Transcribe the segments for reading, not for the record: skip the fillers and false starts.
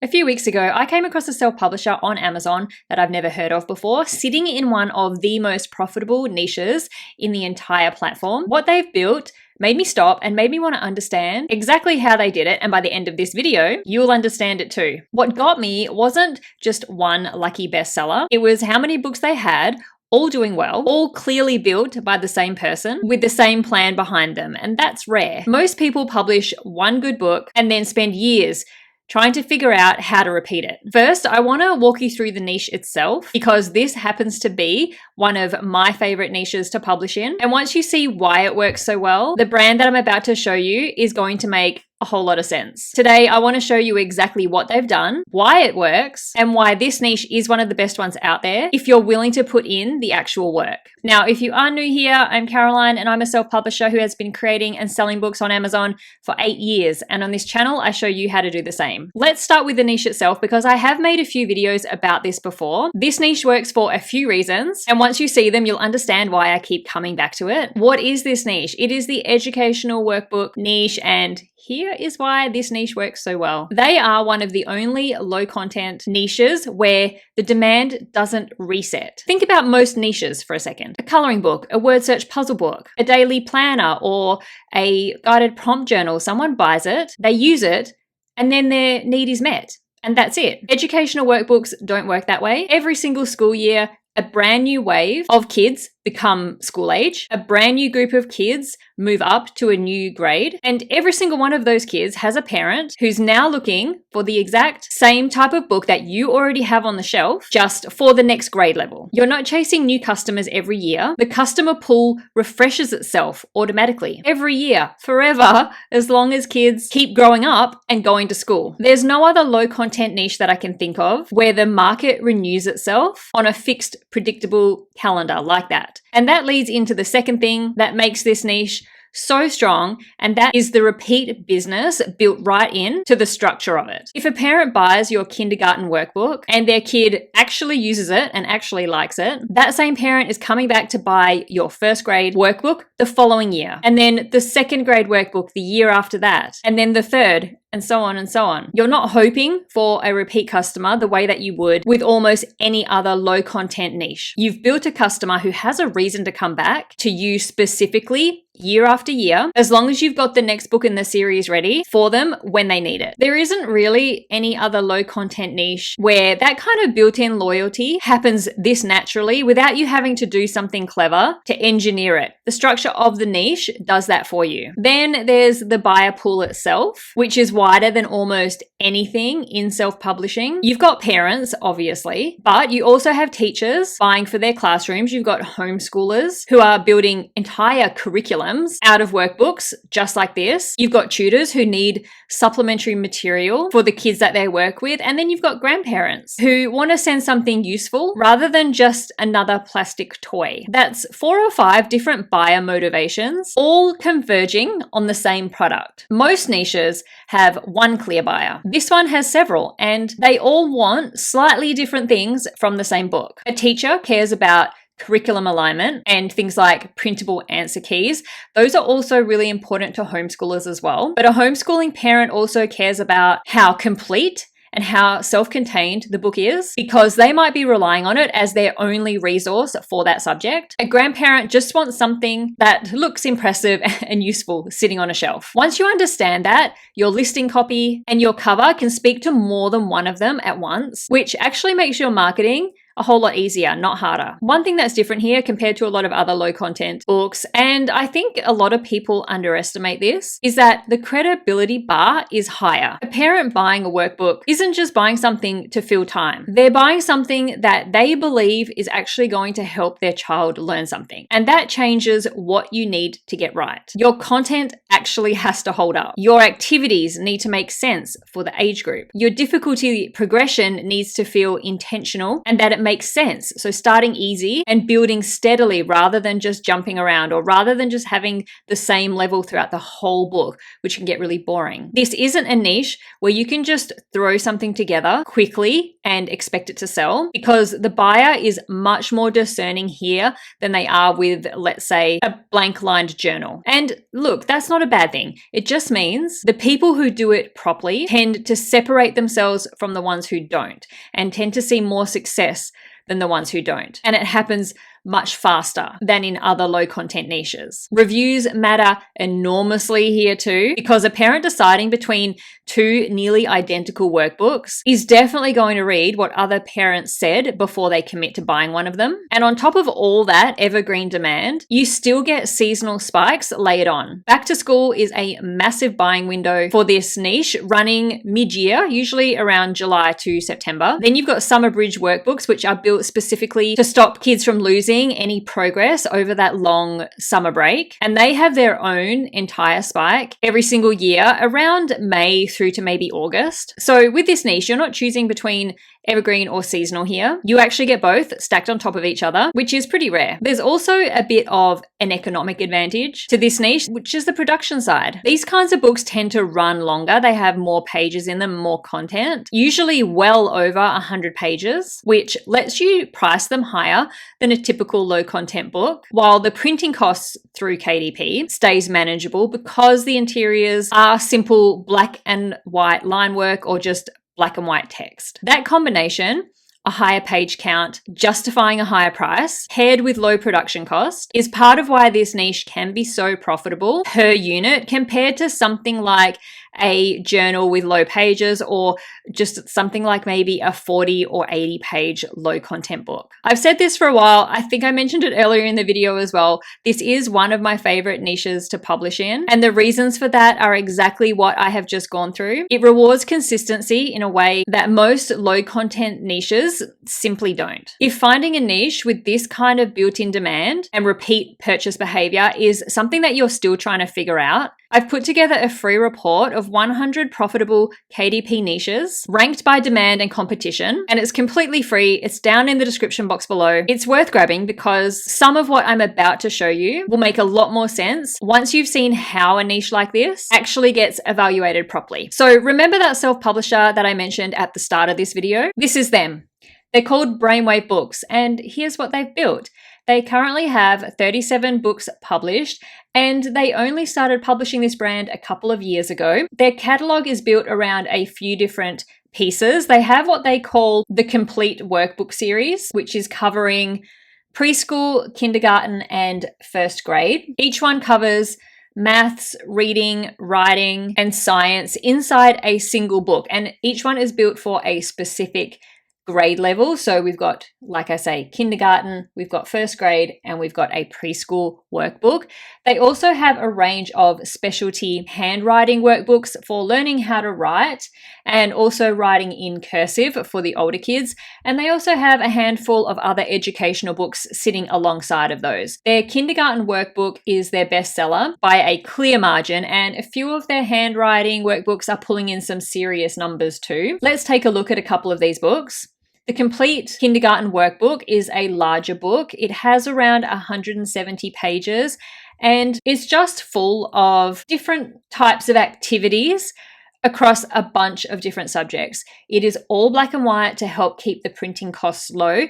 A few weeks ago, I came across a self-publisher on Amazon that I've never heard of before, sitting in one of the most profitable niches in the entire platform. What they've built made me stop and made me want to understand exactly how they did it. And by the end of this video, you'll understand it too. What got me wasn't just one lucky bestseller. It was how many books they had, all doing well, all clearly built by the same person with the same plan behind them. And that's rare. Most people publish one good book and then spend years trying to figure out how to repeat it. First, I want to walk you through the niche itself because this happens to be one of my favorite niches to publish in. And once you see why it works so well, the brand that I'm about to show you is going to make a whole lot of sense. Today, I want to show you exactly what they've done, why it works, and why this niche is one of the best ones out there if you're willing to put in the actual work. Now, if you are new here, I'm Caroline and I'm a self-publisher who has been creating and selling books on Amazon for 8 years. And on this channel, I show you how to do the same. Let's start with the niche itself because I have made a few videos about this before. This niche works for a few reasons. And once you see them, you'll understand why I keep coming back to it. What is this niche? It is the educational workbook niche, and here is why this niche works so well. They are one of the only low content niches where the demand doesn't reset. Think about most niches for a second. A coloring book, a word search puzzle book, a daily planner, or a guided prompt journal. Someone buys it, they use it, and then their need is met. And that's it. Educational workbooks don't work that way. Every single school year, a brand new wave of kids become school age. A brand new group of kids move up to a new grade. And every single one of those kids has a parent who's now looking for the exact same type of book that you already have on the shelf, just for the next grade level. You're not chasing new customers every year. The customer pool refreshes itself automatically every year, forever, as long as kids keep growing up and going to school. There's no other low content niche that I can think of where the market renews itself on a fixed, predictable calendar like that. And that leads into the second thing that makes this niche so strong, and that is the repeat business built right in to the structure of it. If a parent buys your kindergarten workbook and their kid actually uses it and actually likes it, that same parent is coming back to buy your first grade workbook the following year, and then the second grade workbook the year after that, and then the third, and so on and so on. You're not hoping for a repeat customer the way that you would with almost any other low content niche. You've built a customer who has a reason to come back to you specifically year after year, as long as you've got the next book in the series ready for them when they need it. There isn't really any other low content niche where that kind of built-in loyalty happens this naturally without you having to do something clever to engineer it. The structure of the niche does that for you. Then there's the buyer pool itself, which is wider than almost anything in self-publishing. You've got parents, obviously, but you also have teachers buying for their classrooms. You've got homeschoolers who are building entire curriculums out of workbooks just like this. You've got tutors who need supplementary material for the kids that they work with. And then you've got grandparents who want to send something useful rather than just another plastic toy. That's 4 or 5 different buyer motivations, all converging on the same product. Most niches have one clear buyer. This one has several, and they all want slightly different things from the same book. A teacher cares about curriculum alignment and things like printable answer keys. Those are also really important to homeschoolers as well. But a homeschooling parent also cares about how complete and how self-contained the book is, because they might be relying on it as their only resource for that subject. A grandparent just wants something that looks impressive and useful sitting on a shelf. Once you understand that, your listing copy and your cover can speak to more than one of them at once, which actually makes your marketing a whole lot easier, not harder. One thing that's different here compared to a lot of other low content books, and I think a lot of people underestimate this, is that the credibility bar is higher. A parent buying a workbook isn't just buying something to fill time. They're buying something that they believe is actually going to help their child learn something. And that changes what you need to get right. Your content actually has to hold up. Your activities need to make sense for the age group. Your difficulty progression needs to feel intentional and that it makes sense. So starting easy and building steadily rather than just jumping around, or rather than just having the same level throughout the whole book, which can get really boring. This isn't a niche where you can just throw something together quickly and expect it to sell, because the buyer is much more discerning here than they are with, let's say, a blank lined journal. And look, that's not a bad thing. It just means the people who do it properly tend to separate themselves from the ones who don't and tend to see more success than the ones who don't. And it happens much faster than in other low content niches. Reviews matter enormously here too, because a parent deciding between two nearly identical workbooks is definitely going to read what other parents said before they commit to buying one of them. And on top of all that evergreen demand, you still get seasonal spikes layered on. Back to school is a massive buying window for this niche, running mid-year, usually around July to September. Then you've got summer bridge workbooks, which are built specifically to stop kids from losing any progress over that long summer break. And they have their own entire spike every single year around May through to maybe August. So with this niche, you're not choosing between evergreen or seasonal here. You actually get both stacked on top of each other, which is pretty rare. There's also a bit of an economic advantage to this niche, which is the production side. These kinds of books tend to run longer. They have more pages in them, more content, usually well over 100 pages, which lets you price them higher than a typical low content book, while the printing costs through KDP stays manageable because the interiors are simple black and white line work or just black and white text. That combination, a higher page count, justifying a higher price, paired with low production cost, is part of why this niche can be so profitable per unit compared to something like a journal with low pages or just something like maybe a 40 or 80 page low content book. I've said this for a while. I think I mentioned it earlier in the video as well. This is one of my favorite niches to publish in, and the reasons for that are exactly what I have just gone through. It rewards consistency in a way that most low content niches simply don't. If finding a niche with this kind of built-in demand and repeat purchase behavior is something that you're still trying to figure out, I've put together a free report of 100 profitable KDP niches ranked by demand and competition, and it's completely free. It's down in the description box below. It's worth grabbing because some of what I'm about to show you will make a lot more sense once you've seen how a niche like this actually gets evaluated properly. So remember that self-publisher that I mentioned at the start of this video? This is them. They're called Brainwave Books, and here's what they've built. They currently have 37 books published, and they only started publishing this brand a couple of years ago. Their catalog is built around a few different pieces. They have what they call the Complete Workbook series, which is covering preschool, kindergarten, and first grade. Each one covers maths, reading, writing, and science inside a single book, and each one is built for a specific grade level. So we've got, like I say, kindergarten, we've got first grade, and we've got a preschool workbook. They also have a range of specialty handwriting workbooks for learning how to write and also writing in cursive for the older kids. And they also have a handful of other educational books sitting alongside of those. Their kindergarten workbook is their bestseller by a clear margin, and a few of their handwriting workbooks are pulling in some serious numbers too. Let's take a look at a couple of these books. The Complete Kindergarten Workbook is a larger book. It has around 170 pages, and it's just full of different types of activities across a bunch of different subjects. It is all black and white to help keep the printing costs low.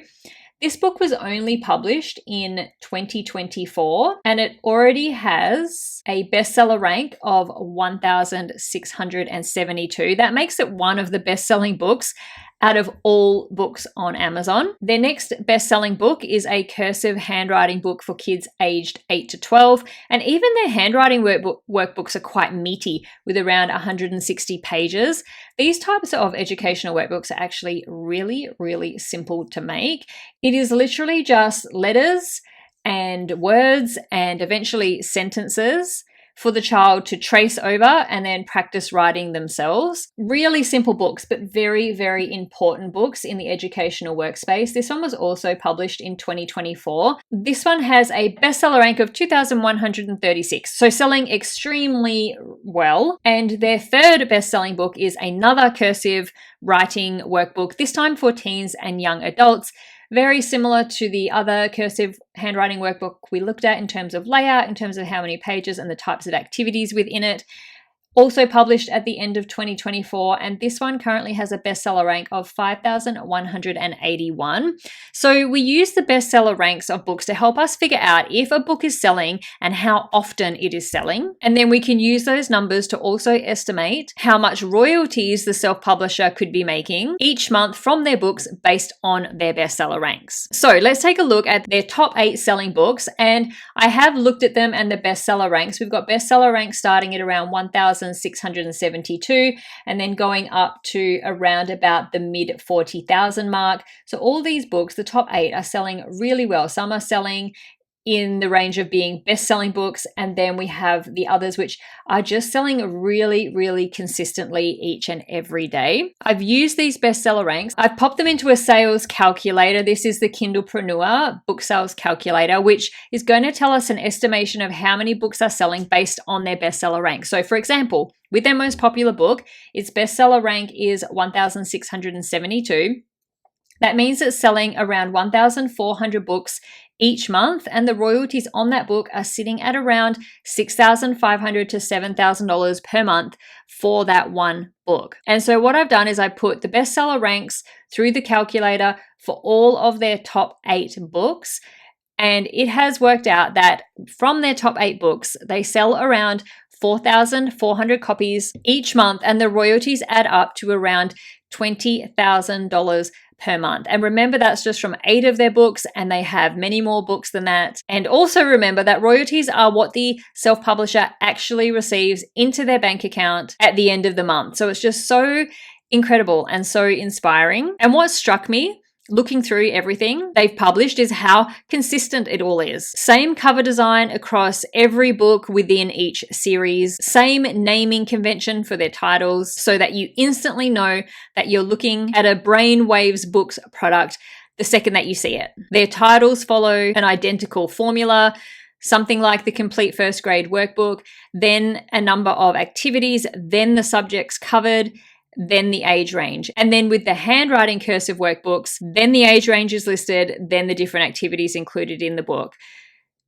This book was only published in 2024, and it already has a bestseller rank of 1,672. That makes it one of the best-selling books out of all books on Amazon. Their next best-selling book is a cursive handwriting book for kids aged 8 to 12, and even their handwriting workbooks are quite meaty with around 160 pages. These types of educational workbooks are actually really, really simple to make. It is literally just letters and words and eventually sentences for the child to trace over and then practice writing themselves. Really simple books, but very, very important books in the educational workspace. This one was also published in 2024. This one has a bestseller rank of 2,136, so selling extremely well. And their third best-selling book is another cursive writing workbook, this time for teens and young adults. Very similar to the other cursive handwriting workbook we looked at in terms of layout, in terms of how many pages and the types of activities within it. also published at the end of 2024, and this one currently has a bestseller rank of 5,181. So we use the bestseller ranks of books to help us figure out if a book is selling and how often it is selling. And then we can use those numbers to also estimate how much royalties the self-publisher could be making each month from their books based on their bestseller ranks. So let's take a look at their top 8 selling books, and I have looked at them and the bestseller ranks. We've got bestseller ranks starting at around 1,672 and then going up to around about the mid 40,000 mark. So all these books, the top 8, are selling really well. Some are selling in the range of being best-selling books, and then we have the others which are just selling really, really consistently each and every day. I've used these bestseller ranks. I've popped them into a sales calculator. This is the Kindlepreneur book sales calculator, which is going to tell us an estimation of how many books are selling based on their bestseller rank. So for example, with their most popular book, its bestseller rank is 1,672. That means it's selling around 1,400 books each month, and the royalties on that book are sitting at around $6,500 to $7,000 per month for that one book. And so what I've done is I put the bestseller ranks through the calculator for all of their top 8 books, and it has worked out that from their top 8 books, they sell around 4,400 copies each month, and the royalties add up to around $20,000 per month. And remember, that's just from 8 of their books, and they have many more books than that. And also remember that royalties are what the self-publisher actually receives into their bank account at the end of the month. So it's just so incredible and so inspiring. And what struck me looking through everything they've published is how consistent it all is. Same cover design across every book within each series, same naming convention for their titles so that you instantly know that you're looking at a Brainwave Books product the second that you see it. Their titles follow an identical formula, something like the complete first grade workbook, then a number of activities, then the subjects covered, then the age range. And then with the handwriting cursive workbooks, then the age range is listed, then the different activities included in the book.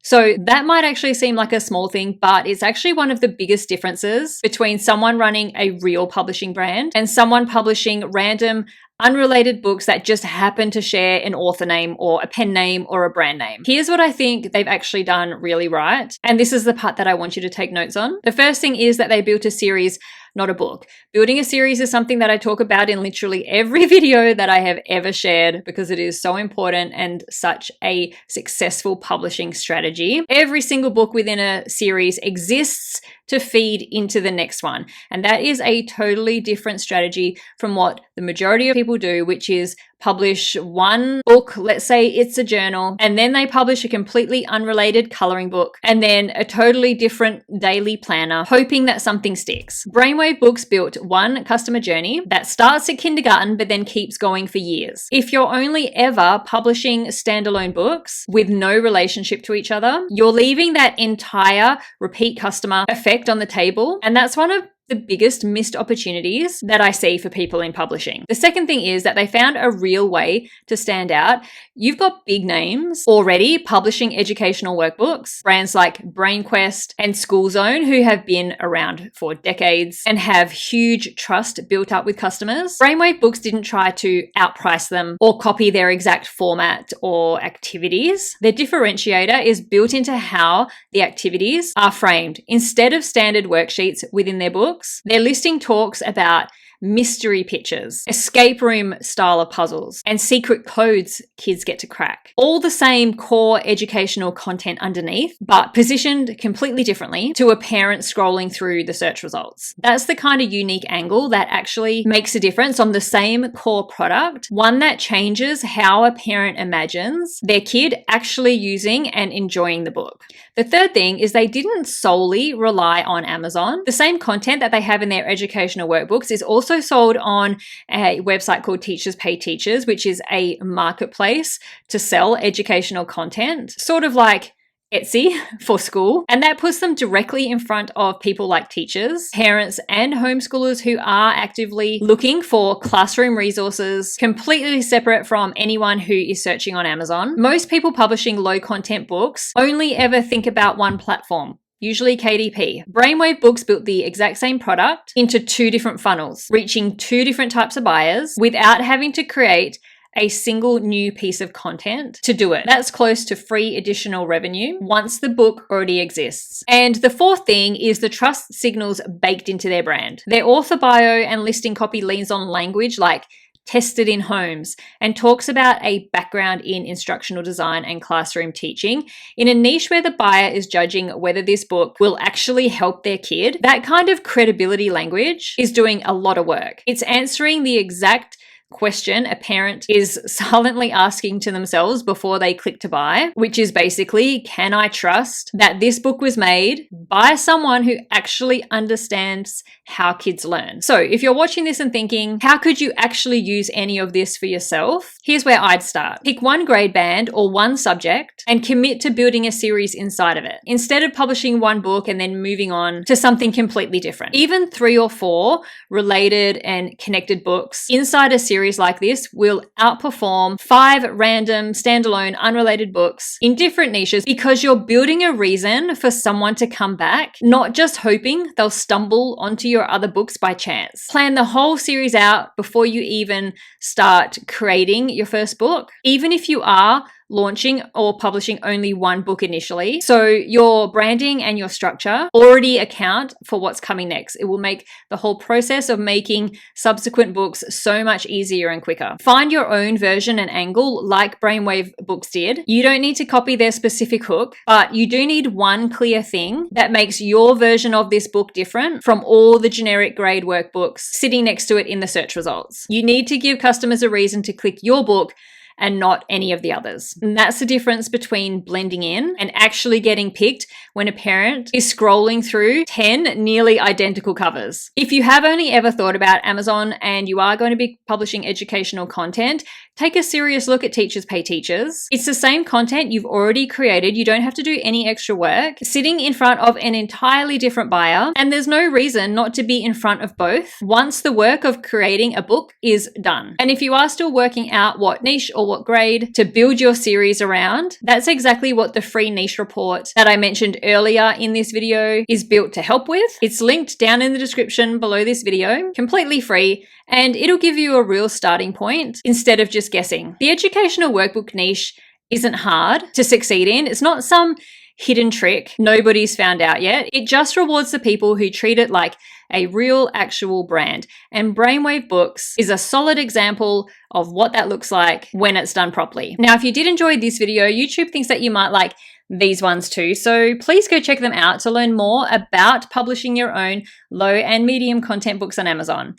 So that might actually seem like a small thing, but it's actually one of the biggest differences between someone running a real publishing brand and someone publishing random unrelated books that just happen to share an author name or a pen name or a brand name. Here's what I think they've actually done really right. And this is the part that I want you to take notes on. The first thing is that they built a series, not a book. Building a series is something that I talk about in literally every video that I have ever shared because it is so important and such a successful publishing strategy. Every single book within a series exists to feed into the next one. And that is a totally different strategy from what the majority of people do, which is publish one book, let's say it's a journal, and then they publish a completely unrelated coloring book, and then a totally different daily planner, hoping that something sticks. Brainwave Books built one customer journey that starts at kindergarten, but then keeps going for years. If you're only ever publishing standalone books with no relationship to each other, you're leaving that entire repeat customer effect on the table, and that's one of the biggest missed opportunities that I see for people in publishing. The second thing is that they found a real way to stand out. You've got big names already publishing educational workbooks, brands like BrainQuest and SchoolZone, who have been around for decades and have huge trust built up with customers. Brainwave Books didn't try to outprice them or copy their exact format or activities. Their differentiator is built into how the activities are framed. Instead of standard worksheets within their book, their listing talks about mystery pitches, escape room style of puzzles, and secret codes kids get to crack. All the same core educational content underneath, but positioned completely differently to a parent scrolling through the search results. That's the kind of unique angle that actually makes a difference on the same core product, one that changes how a parent imagines their kid actually using and enjoying the book. The third thing is they didn't solely rely on Amazon. The same content that they have in their educational workbooks is also sold on a website called Teachers Pay Teachers, which is a marketplace to sell educational content, sort of like Etsy for school. And that puts them directly in front of people like teachers, parents, and homeschoolers who are actively looking for classroom resources completely separate from anyone who is searching on Amazon. Most people publishing low content books only ever think about one platform, usually KDP. Brainwave Books built the exact same product into 2 different funnels, reaching 2 different types of buyers without having to create a single new piece of content to do it. That's close to free additional revenue once the book already exists. And the 4th thing is the trust signals baked into their brand. Their author bio and listing copy leans on language like tested in homes and talks about a background in instructional design and classroom teaching in a niche where the buyer is judging whether this book will actually help their kid. That kind of credibility language is doing a lot of work. It's answering the exact question a parent is silently asking to themselves before they click to buy, which is basically, can I trust that this book was made by someone who actually understands how kids learn? So if you're watching this and thinking, how could you actually use any of this for yourself? Here's where I'd start. Pick one grade band or one subject and commit to building a series inside of it, instead of publishing one book and then moving on to something completely different. Even 3 or 4 related and connected books inside a series like this will outperform 5 random, standalone, unrelated books in different niches, because you're building a reason for someone to come back, not just hoping they'll stumble onto your other books by chance. Plan the whole series out before you even start creating your first book, even if you are launching or publishing only one book initially. So your branding and your structure already account for what's coming next. It will make the whole process of making subsequent books so much easier and quicker. Find your own version and angle like Brainwave Books did. You don't need to copy their specific hook, but you do need one clear thing that makes your version of this book different from all the generic grade workbooks sitting next to it in the search results. You need to give customers a reason to click your book and not any of the others. And that's the difference between blending in and actually getting picked when a parent is scrolling through 10 nearly identical covers. If you have only ever thought about Amazon and you are going to be publishing educational content, take a serious look at Teachers Pay Teachers. It's the same content you've already created. You don't have to do any extra work, sitting in front of an entirely different buyer, and there's no reason not to be in front of both once the work of creating a book is done. And if you are still working out what niche or what grade to build your series around, that's exactly what the free niche report that I mentioned earlier in this video is built to help with. It's linked down in the description below this video, completely free, and it'll give you a real starting point instead of just guessing. The educational workbook niche isn't hard to succeed in. It's not some hidden trick nobody's found out yet. It just rewards the people who treat it like a real actual brand. And Brainwave Books is a solid example of what that looks like when it's done properly. Now, if you did enjoy this video, YouTube thinks that you might like these ones too. So please go check them out to learn more about publishing your own low and medium content books on Amazon.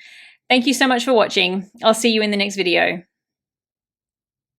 Thank you so much for watching. I'll see you in the next video.